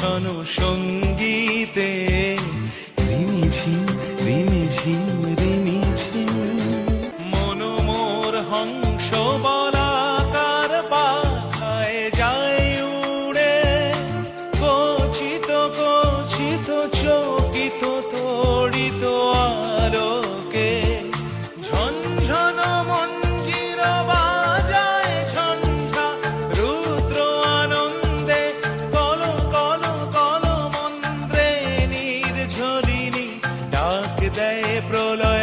ঝনঝন সঙ্গীতে রিমিঝিম রিমিঝিম রিমিঝিম মনোমোর হংস বলাকার পাখায় যায় উড়ে কচিত কচিত চকিত তড়িত আলোকে ঝনঝন মঞ্জির বাজায় ঝঞ্ঝা রুদ্র আনন্দে কল কল কল মন্ত্রে নির্ঝরিণী ডাক দেয় প্রলয়